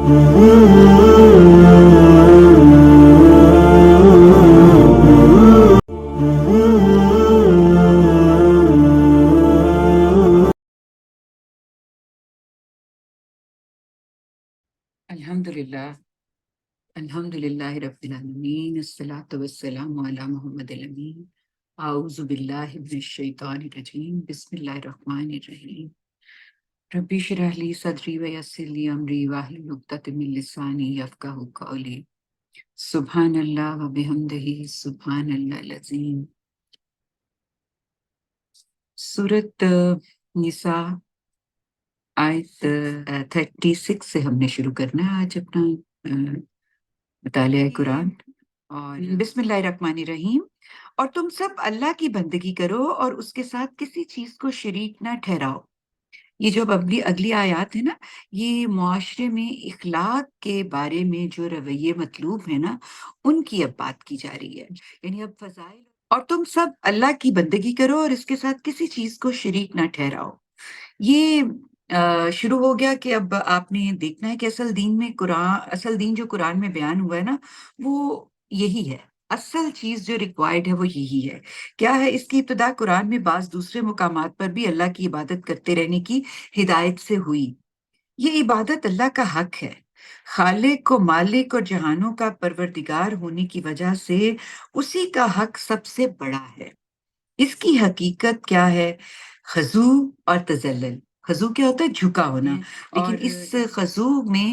الحمدللہ الحمدللہ رب العالمین الصلاۃ والسلام علی محمد الامین اعوذ باللہ من الشیطان الرجیم بسم اللہ الرحمن الرحیم ربی اشرح لی صدری ویسر لی امری واحلل عقدۃ من لسانی یفقہوا قولی سبحان اللہ وبحمدہ سبحان اللہ العظیم۔ سورۃ نساء آیت 36 سے ہم نے شروع کرنا ہے آج اپنا مطالعہ قرآن۔ اور بسم اللہ الرحمن الرحیم۔ اور تم سب اللہ کی بندگی کرو اور اس کے ساتھ کسی چیز کو شریک نہ ٹھہراؤ۔ یہ جو اگلی آیات ہے نا، یہ معاشرے میں اخلاق کے بارے میں جو رویے مطلوب ہیں نا، ان کی اب بات کی جا رہی ہے۔ یعنی اب فضائل، اور تم سب اللہ کی بندگی کرو اور اس کے ساتھ کسی چیز کو شریک نہ ٹھہراؤ۔ یہ شروع ہو گیا کہ اب آپ نے دیکھنا ہے کہ اصل دین جو قرآن میں بیان ہوا ہے نا، وہ یہی ہے۔ اصل چیز جو ریکوائرڈ ہے وہ یہی ہے۔ کیا ہے؟ اس کی ابتدا قرآن میں بعض دوسرے مقامات پر بھی اللہ کی عبادت کرتے رہنے کی ہدایت سے ہوئی۔ یہ عبادت اللہ کا حق ہے۔ خالق و مالک اور جہانوں کا پروردگار ہونے کی وجہ سے اسی کا حق سب سے بڑا ہے۔ اس کی حقیقت کیا ہے؟ خضوع اور تذلل۔ خضوع کیا ہوتا ہے؟ جھکا ہونا، لیکن اس خضوع میں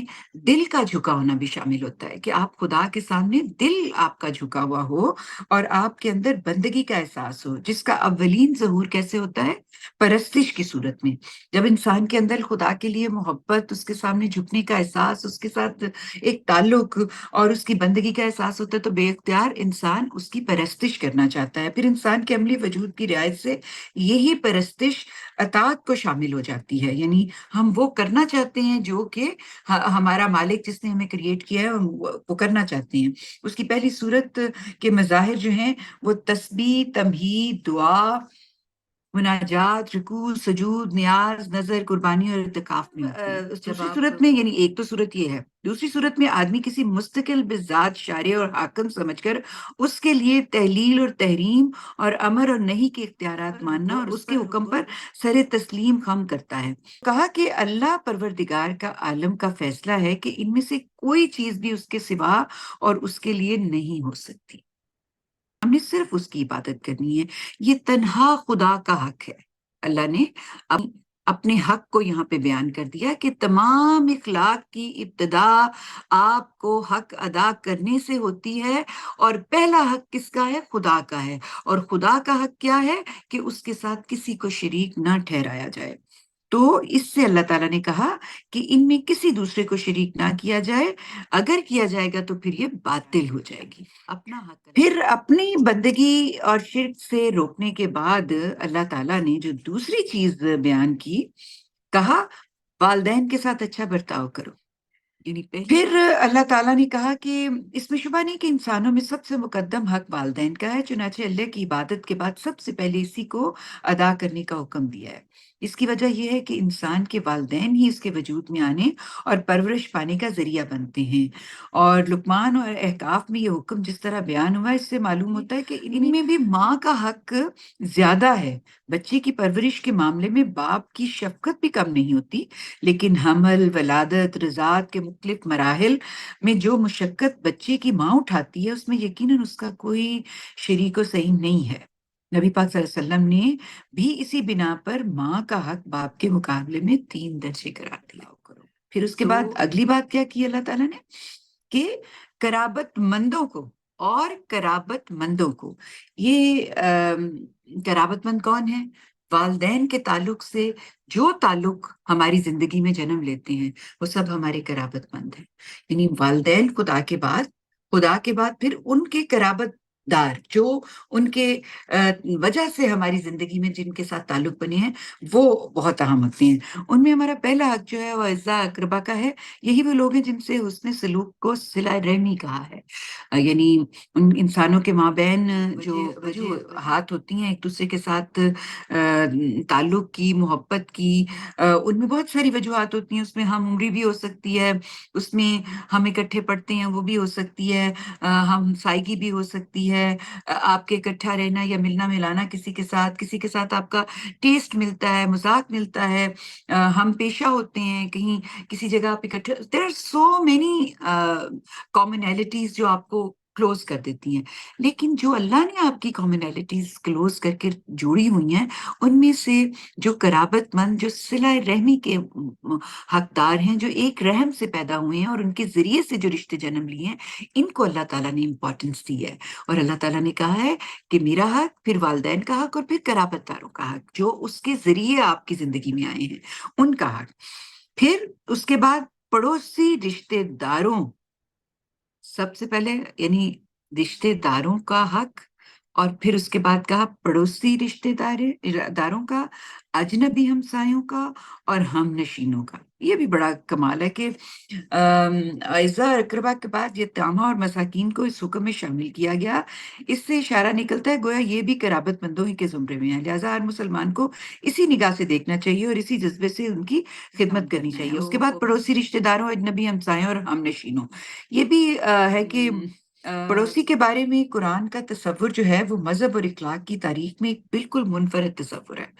دل کا جھکا ہونا بھی شامل ہوتا ہے، کہ آپ خدا کے سامنے دل آپ کا جھکا ہوا ہو اور آپ کے اندر بندگی کا احساس ہو، جس کا اولین ظہور کیسے ہوتا ہے؟ پرستش کی صورت میں۔ جب انسان کے اندر خدا کے لیے محبت، اس کے سامنے جھکنے کا احساس، اس کے ساتھ ایک تعلق اور اس کی بندگی کا احساس ہوتا ہے، تو بے اختیار انسان اس کی پرستش کرنا چاہتا ہے۔ پھر انسان کے عملی وجود کی رعایت سے یہی پرستش اطاعت کو شامل ہو جاتی ہے، یعنی ہم وہ کرنا چاہتے ہیں جو کہ ہمارا مالک جس نے ہمیں کریٹ کیا ہے وہ کرنا چاہتے ہیں۔ اس کی پہلی صورت کے مظاہر جو ہیں وہ تسبیح، تمہید، دعا، مناجات، رکوع، سجود، نیاز، نظر، قربانی اور اعتکاف میں ہوتی ہے۔ دوسری صورت میں، یعنی ایک تو صورت یہ ہے، دوسری صورت میں آدمی کسی مستقل بذات شارع اور حاکم سمجھ کر اس کے لیے تحلیل اور تحریم اور امر اور نہی کے اختیارات ماننا اور اس کے حکم پر سر تسلیم خم کرتا ہے۔ کہا کہ اللہ پروردگار کا عالم کا فیصلہ ہے کہ ان میں سے کوئی چیز بھی اس کے سوا اور اس کے لیے نہیں ہو سکتی۔ ہم نے صرف اس کی عبادت کرنی ہے۔ یہ تنہا خدا کا حق ہے۔ اللہ نے اپنے حق کو یہاں پہ بیان کر دیا کہ تمام اخلاق کی ابتدا آپ کو حق ادا کرنے سے ہوتی ہے، اور پہلا حق کس کا ہے؟ خدا کا ہے۔ اور خدا کا حق کیا ہے؟ کہ اس کے ساتھ کسی کو شریک نہ ٹھہرایا جائے۔ تو اس سے اللہ تعالیٰ نے کہا کہ ان میں کسی دوسرے کو شریک نہ کیا جائے۔ اگر کیا جائے گا تو پھر یہ باطل ہو جائے گی۔ پھر اپنی بندگی اور شرک سے روکنے کے بعد اللہ تعالیٰ نے جو دوسری چیز بیان کی، کہا والدین کے ساتھ اچھا برتاؤ کرو۔ پھر اللہ تعالیٰ نے کہا کہ اس میں شبہ نہیں کہ انسانوں میں سب سے مقدم حق والدین کا ہے، چنانچہ اللہ کی عبادت کے بعد سب سے پہلے اسی کو ادا کرنے کا حکم دیا ہے۔ اس کی وجہ یہ ہے کہ انسان کے والدین ہی اس کے وجود میں آنے اور پرورش پانے کا ذریعہ بنتے ہیں۔ اور لقمان اور احقاف میں یہ حکم جس طرح بیان ہوا ہے، اس سے معلوم ہوتا ہے کہ ان میں بھی ماں کا حق زیادہ ہے۔ بچے کی پرورش کے معاملے میں باپ کی شفقت بھی کم نہیں ہوتی، لیکن حمل، ولادت، رضاعت کے مختلف مراحل میں جو مشقت بچے کی ماں اٹھاتی ہے، اس میں یقیناً اس کا کوئی شریک و صحیح نہیں ہے۔ نبی پاک صلی اللہ علیہ وسلم نے بھی اسی بنا پر ماں کا حق باپ کے مقابلے میں 3 درجے قرار دیا۔ پھر اس کے بعد اگلی بات کیا کی اللہ تعالیٰ نے؟ کہ قرابت مندوں کو یہ قرابت مند کون ہے؟ والدین کے تعلق سے جو تعلق ہماری زندگی میں جنم لیتے ہیں وہ سب ہمارے قرابت مند ہیں۔ یعنی والدین خدا کے بعد پھر ان کے قرابت دار جو ان کے وجہ سے ہماری زندگی میں جن کے ساتھ تعلق بنے ہیں وہ بہت اہم ہوتے ہیں۔ ان میں ہمارا پہلا حق جو ہے وہ اعزا اقربا کا ہے۔ یہی وہ لوگ ہیں جن سے حسن سلوک کو صلہ رحمی کہا ہے۔ یعنی ان انسانوں کے مابین جو ہاتھ ہوتی ہیں ایک دوسرے کے ساتھ تعلق کی، محبت کی، ان میں بہت ساری وجوہات ہوتی ہیں۔ اس میں ہم عمری بھی ہو سکتی ہے، اس میں ہم اکٹھے پڑھتے ہیں وہ بھی ہو سکتی ہے، ہم سائیگی بھی ہو سکتی ہے، آپ کے اکٹھا رہنا یا ملنا ملانا کسی کے ساتھ آپ کا ٹیسٹ ملتا ہے، مذاق ملتا ہے، ہم پیشہ ہوتے ہیں کہیں کسی جگہ آپ اکٹھے، there are so many commonalities جو آپ کو کلوز کر دیتی ہیں۔ لیکن جو اللہ نے آپ کی کامنالٹیز کلوز کر کے جوڑی ہوئی ہیں، ان میں سے جو قرابت مند، جو صلہ رحمی کے حقدار ہیں، جو ایک رحم سے پیدا ہوئے ہیں اور ان کے ذریعے سے جو رشتے جنم لیے ہیں، ان کو اللہ تعالیٰ نے امپورٹنس دی ہے۔ اور اللہ تعالیٰ نے کہا ہے کہ میرا حق، پھر والدین کا حق، اور پھر قرابت داروں کا حق، جو اس کے ذریعے آپ کی زندگی میں آئے ہیں، ان کا حق۔ پھر اس کے بعد پڑوسی رشتے داروں، سب سے پہلے یعنی رشتے داروں کا حق، اور پھر اس کے بعد کہا پڑوسی داروں کا، اجنبی ہمسایوں کا، اور ہم نشینوں کا۔ یہ بھی بڑا کمال ہے کہ اعزا اقربا کے بعد یتامہ اور مساکین کو اس حکم میں شامل کیا گیا۔ اس سے اشارہ نکلتا ہے گویا یہ بھی قرابت مندوں ہی کے زمرے میں ہے، لہٰذا ہر مسلمان کو اسی نگاہ سے دیکھنا چاہیے اور اسی جذبے سے ان کی خدمت کرنی چاہیے۔ اس کے بعد پڑوسی رشتے داروں، اجنبی ہمسایوں اور ہم نشینوں، یہ بھی ہے کہ پڑوسی کے بارے میں قرآن کا تصور جو ہے وہ مذہب اور اخلاق کی تاریخ میں ایک بالکل منفرد تصور ہے۔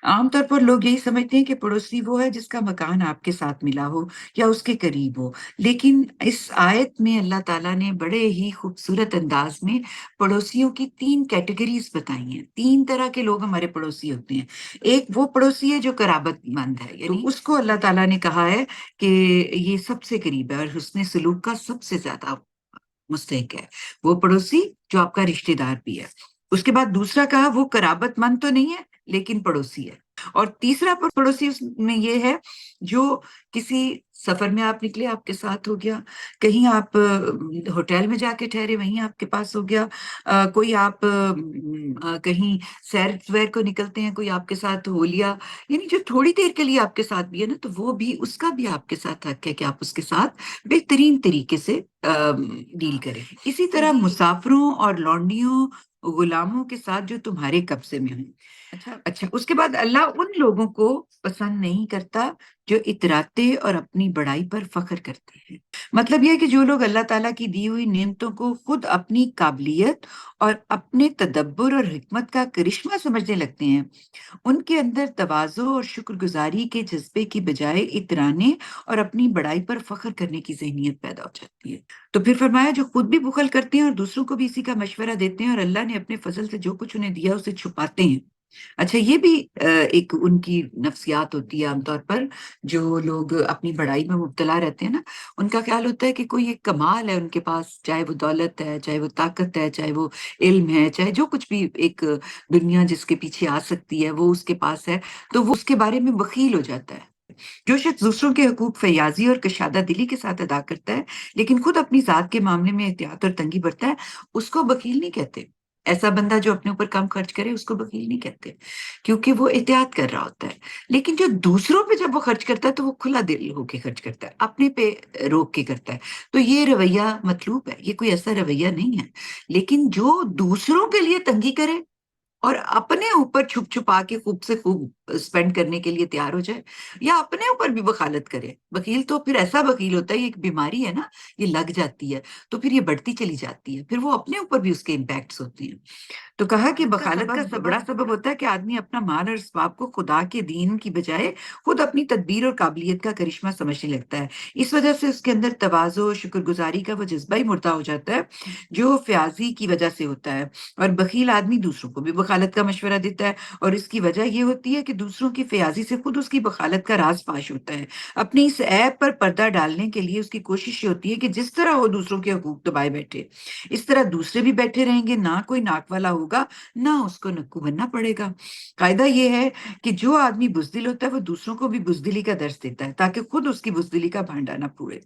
عام طور پر لوگ یہی سمجھتے ہیں کہ پڑوسی وہ ہے جس کا مکان آپ کے ساتھ ملا ہو یا اس کے قریب ہو، لیکن اس آیت میں اللہ تعالیٰ نے بڑے ہی خوبصورت انداز میں پڑوسیوں کی 3 کیٹیگریز بتائی ہیں۔ 3 طرح کے لوگ ہمارے پڑوسی ہوتے ہیں۔ ایک وہ پڑوسی ہے جو قرابت مند ہے، یعنی اس کو اللہ تعالیٰ نے کہا ہے کہ یہ سب سے قریب ہے اور حسن سلوک کا سب سے زیادہ مستحق ہے۔ وہ پڑوسی جو آپ کا رشتہ دار بھی ہے۔ اس کے بعد دوسرا کہا وہ قرابت مند تو نہیں ہے لیکن پڑوسی ہے۔ اور تیسرا پڑوسی اس میں یہ ہے جو کسی سفر میں آپ نکلے، آپ کے ساتھ ہو گیا، کہیں آپ ہوٹل میں جا کے ٹھہرے، وہیں آپ کے پاس ہو گیا، کوئی آپ کہیں سیر ویر کو نکلتے ہیں، کوئی آپ کے ساتھ ہو لیا، یعنی جو تھوڑی دیر کے لیے آپ کے ساتھ بھی ہے نا، تو وہ بھی، اس کا بھی آپ کے ساتھ حق ہے کہ آپ اس کے ساتھ بہترین طریقے سے ڈیل کریں۔ اسی طرح مسافروں اور لونڈیوں، غلاموں کے ساتھ جو تمہارے قبضے میں ہوں۔ اچھا، اس کے بعد اللہ ان لوگوں کو پسند نہیں کرتا جو اتراتے اور اپنی بڑائی پر فخر کرتے ہیں۔ مطلب یہ ہے کہ جو لوگ اللہ تعالیٰ کی دی ہوئی نعمتوں کو خود اپنی قابلیت اور اپنے تدبر اور حکمت کا کرشمہ سمجھنے لگتے ہیں، ان کے اندر تواضع اور شکر گزاری کے جذبے کی بجائے اترانے اور اپنی بڑائی پر فخر کرنے کی ذہنیت پیدا ہو جاتی ہے۔ تو پھر فرمایا جو خود بھی بخل کرتے ہیں اور دوسروں کو بھی اسی کا مشورہ دیتے ہیں اور اللہ نے اپنے فضل سے جو کچھ انہیں دیا اسے چھپاتے ہیں۔ اچھا، یہ بھی ایک ان کی نفسیات ہوتی ہے۔ عام طور پر جو لوگ اپنی بڑائی میں مبتلا رہتے ہیں نا، ان کا خیال ہوتا ہے کہ کوئی ایک کمال ہے ان کے پاس، چاہے وہ دولت ہے، چاہے وہ طاقت ہے، چاہے وہ علم ہے، چاہے جو کچھ بھی ایک دنیا جس کے پیچھے آ سکتی ہے وہ اس کے پاس ہے، تو وہ اس کے بارے میں بخیل ہو جاتا ہے۔ جو شخص دوسروں کے حقوق فیاضی اور کشادہ دلی کے ساتھ ادا کرتا ہے لیکن خود اپنی ذات کے معاملے میں احتیاط اور تنگی برتا ہے، اس کو بخیل نہیں کہتے۔ ایسا بندہ جو اپنے اوپر کم خرچ کرے اس کو بخیل نہیں کہتے، کیونکہ وہ احتیاط کر رہا ہوتا ہے۔ لیکن جو دوسروں پہ جب وہ خرچ کرتا ہے تو وہ کھلا دل ہو کے خرچ کرتا ہے، اپنے پہ روک کے کرتا ہے، تو یہ رویہ مطلوب ہے، یہ کوئی ایسا رویہ نہیں ہے۔ لیکن جو دوسروں کے لیے تنگی کرے اور اپنے اوپر چھپ چھپا کے خوب سے خوب اسپینڈ کرنے کے لیے تیار ہو جائے، یا اپنے اوپر بھی بخالت کرے، بخیل تو پھر ایسا بخیل ہوتا ہے، یہ ایک بیماری ہے نا، یہ لگ جاتی ہے تو پھر یہ بڑھتی چلی جاتی ہے، پھر وہ اپنے اوپر بھی اس کے امپیکٹس ہوتے ہیں۔ تو کہا کہ بخالت کا بڑا سبب ہوتا ہے کہ آدمی اپنا مال اور اسباب کو خدا کے دین کی بجائے خود اپنی تدبیر اور قابلیت کا کرشمہ سمجھنے لگتا ہے۔ اس وجہ سے اس کے اندر تواضع و شکر گزاری کا وہ جذبہ ہی مردہ ہو جاتا ہے جو فیاضی کی وجہ سے ہوتا ہے، اور بخیل آدمی دوسروں کو بھی بخالت کا مشورہ دیتا ہے، اور اس کی وجہ یہ ہوتی ہے کہ دوسروں کی فیاضی سے خود اس کی بخالت کا راز فاش ہوتا ہے۔ اپنی اس عیب پر پردہ ڈالنے کے لیے اس کی کوشش یہ ہوتی ہے کہ جس طرح وہ دوسروں کے حقوق دبائے بیٹھے، اس طرح دوسرے بھی بیٹھے رہیں گے، نہ کوئی ناک والا ہوگا، نہ اس کو نکو بننا پڑے گا۔ قاعدہ یہ ہے کہ جو آدمی بزدل ہوتا ہے وہ دوسروں کو بھی بزدلی کا درس دیتا ہے تاکہ خود اس کی بزدلی کا بھانڈا نہ پھوڑے۔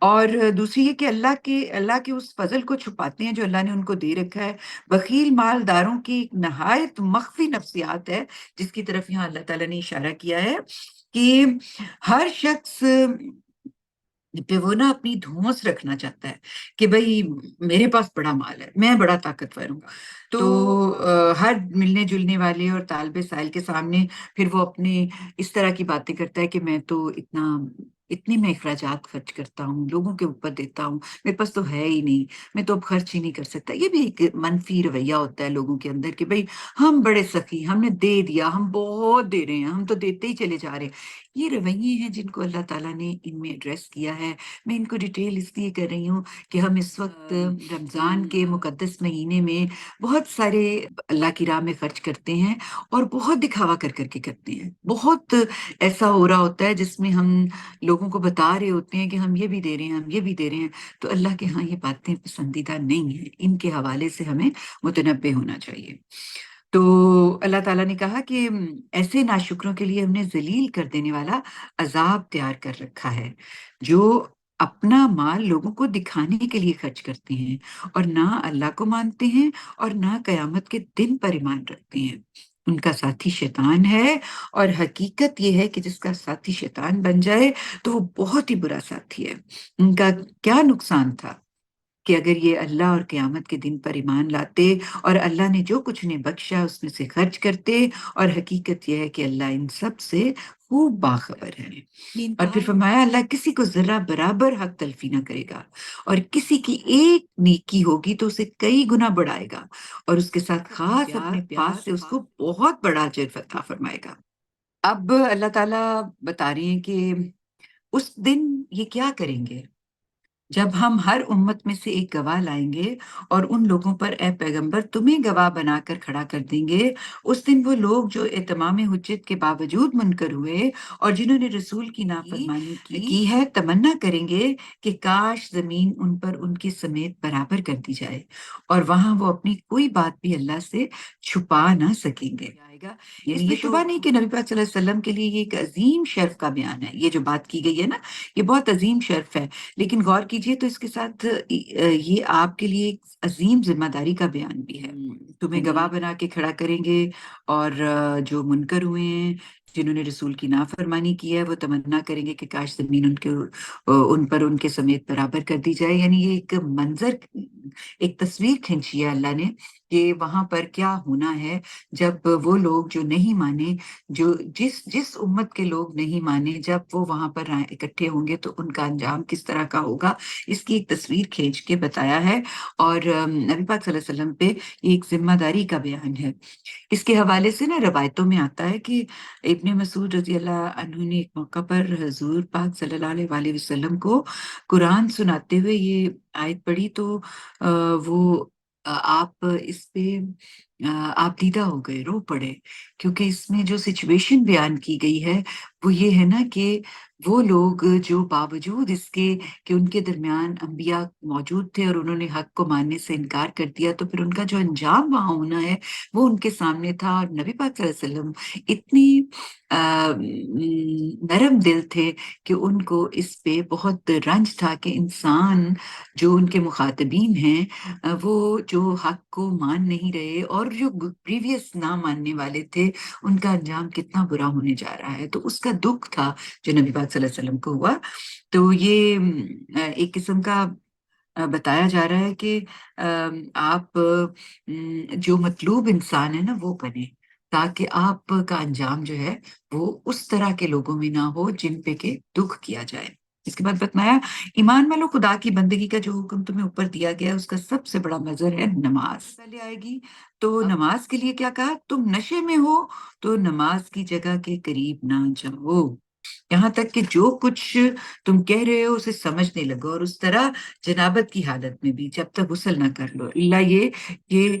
اور دوسری یہ کہ اللہ کے اس فضل کو چھپاتے ہیں جو اللہ نے ان کو دے رکھا ہے۔ بخیل مالداروں کی ایک نہایت مخفی نفسیات ہے جس کی طرف یہاں اللہ تعالیٰ نے اشارہ کیا ہے کہ ہر شخص پہ وہ نا اپنی دھونس رکھنا چاہتا ہے کہ بھئی میرے پاس بڑا مال ہے، میں بڑا طاقتور ہوں۔ تو ہر ملنے جلنے والے اور طالب سائل کے سامنے پھر وہ اپنے اس طرح کی باتیں کرتا ہے کہ میں تو اتنی میں اخراجات خرچ کرتا ہوں، لوگوں کے اوپر دیتا ہوں، میرے پاس تو ہے ہی نہیں، میں تو اب خرچ ہی نہیں کر سکتا۔ یہ بھی ایک منفی رویہ ہوتا ہے لوگوں کے اندر کہ بھئی ہم بڑے سخی، ہم نے دے دیا، ہم بہت دے رہے ہیں، ہم تو دیتے ہی چلے جا رہے ہیں۔ یہ رویے ہیں جن کو اللہ تعالیٰ نے ان میں ایڈریس کیا ہے۔ میں ان کو ڈیٹیل اس لیے کر رہی ہوں کہ ہم اس وقت رمضان کے مقدس مہینے میں بہت سارے اللہ کی راہ میں خرچ کرتے ہیں اور بہت دکھاوا کر کر کے کرتے ہیں۔ بہت ایسا ہو رہا ہوتا ہے جس میں ہم لوگوں کو بتا رہے ہوتے ہیں کہ ہم یہ بھی دے رہے ہیں، ہم یہ بھی دے رہے ہیں۔ تو اللہ کے ہاں یہ باتیں پسندیدہ نہیں ہیں، ان کے حوالے سے ہمیں متنبع ہونا چاہیے۔ تو اللہ تعالیٰ نے کہا کہ ایسے ناشکروں کے لیے ہم نے ذلیل کر دینے والا عذاب تیار کر رکھا ہے، جو اپنا مال لوگوں کو دکھانے کے لیے خرچ کرتے ہیں اور نہ اللہ کو مانتے ہیں اور نہ قیامت کے دن پر ایمان رکھتے ہیں۔ ان کا ساتھی شیطان ہے، اور حقیقت یہ ہے کہ جس کا ساتھی شیطان بن جائے تو وہ بہت ہی برا ساتھی ہے۔ ان کا کیا نقصان تھا کہ اگر یہ اللہ اور قیامت کے دن پر ایمان لاتے اور اللہ نے جو کچھ انہیں بخشا اس میں سے خرچ کرتے، اور حقیقت یہ ہے کہ اللہ ان سب سے خوب باخبر ہے۔ اور پھر فرمایا اللہ کسی کو ذرا برابر حق تلفی نہ کرے گا، اور کسی کی ایک نیکی ہوگی تو اسے کئی گنا بڑھائے گا، اور اس کے ساتھ خاص اپنے پاس سے اس کو بہت بڑا اجر عطا فرمائے گا۔ اب اللہ تعالیٰ بتا رہے ہیں کہ اس دن یہ کیا کریں گے جب ہم ہر امت میں سے ایک گواہ لائیں گے اور ان لوگوں پر اے پیغمبر تمہیں گواہ بنا کر کھڑا کر دیں گے۔ اس دن وہ لوگ جو اتمام حجت کے باوجود منکر ہوئے اور جنہوں نے رسول کی نافرمانی کی ہے تمنا کریں گے کہ کاش زمین ان پر ان کی سمیت برابر کر دی جائے، اور وہاں وہ اپنی کوئی بات بھی اللہ سے چھپا نہ سکیں گے۔ اس میں شبہ نہیں کہ نبی پاک صلی اللہ علیہ وسلم کے لیے یہ ایک عظیم شرف کا بیان ہے۔ یہ جو بات کی گئی ہے نا، یہ بہت عظیم شرف ہے، لیکن غور کیجئے تو اس کے ساتھ یہ آپ کے لیے ایک عظیم ذمہ داری کا بیان بھی ہے۔ تمہیں گواہ بنا کے کھڑا کریں گے، اور جو منکر ہوئے ہیں، جنہوں نے رسول کی نافرمانی کی ہے، وہ تمنا کریں گے کہ کاش زمین ان پر ان کے سمیت برابر کر دی جائے۔ یعنی یہ ایک منظر، ایک تصویر کھینچی ہے اللہ نے کہ وہاں پر کیا ہونا ہے جب وہ لوگ جو نہیں مانے، جو جس امت کے لوگ نہیں مانے، جب وہ وہاں پر اکٹھے ہوں گے تو ان کا انجام کس طرح کا ہوگا، اس کی ایک تصویر کھینچ کے بتایا ہے۔ اور نبی پاک صلی اللہ علیہ وسلم پہ یہ ایک ذمہ داری کا بیان ہے۔ اس کے حوالے سے نا روایتوں میں آتا ہے کہ ابن مسعود رضی اللہ عنہ نے ایک موقع پر حضور پاک صلی اللہ علیہ وآلہ وسلم کو قرآن سناتے ہوئے یہ آیت پڑھی تو وہ آپ اس پہ آپ دیدہ ہو گئے، رو پڑے، کیونکہ اس میں جو سچویشن بیان کی گئی ہے وہ یہ ہے نا کہ وہ لوگ جو باوجود اس کے کہ ان کے درمیان انبیاء موجود تھے اور انہوں نے حق کو ماننے سے انکار کر دیا، تو پھر ان کا جو انجام وہاں ہونا ہے وہ ان کے سامنے تھا۔ اور نبی پاک صلی اللہ علیہ وسلم اتنی نرم دل تھے کہ ان کو اس پہ بہت رنج تھا کہ انسان جو ان کے مخاطبین ہیں وہ جو حق کو مان نہیں رہے اور جو پریویس نہ ماننے والے تھے، ان کا انجام کتنا برا ہونے جا رہا ہے۔ تو اس کا دکھ تھا جو نبی پاک صلی اللہ علیہ وسلم کو ہوا۔ تو یہ ایک قسم کا بتایا جا رہا ہے کہ آپ جو مطلوب انسان ہے نا وہ بنے، تاکہ آپ کا انجام جو ہے وہ اس طرح کے لوگوں میں نہ ہو جن پہ کہ دکھ کیا جائے۔ اس کے بعد بتایا ایمان والو خدا کی بندگی کا جو حکم تمہیں اوپر دیا گیا اس کا سب سے بڑا مظہر ہے نماز۔ پہلے آئے گی تو نماز کے لیے کیا کہا، تم نشے میں ہو تو نماز کی جگہ کے قریب نہ جاؤ، یہاں تک کہ جو کچھ تم کہہ رہے ہو اسے سمجھنے لگو، اور اس طرح جنابت کی حالت میں بھی جب تک غسل نہ کر لو، اللہ یہ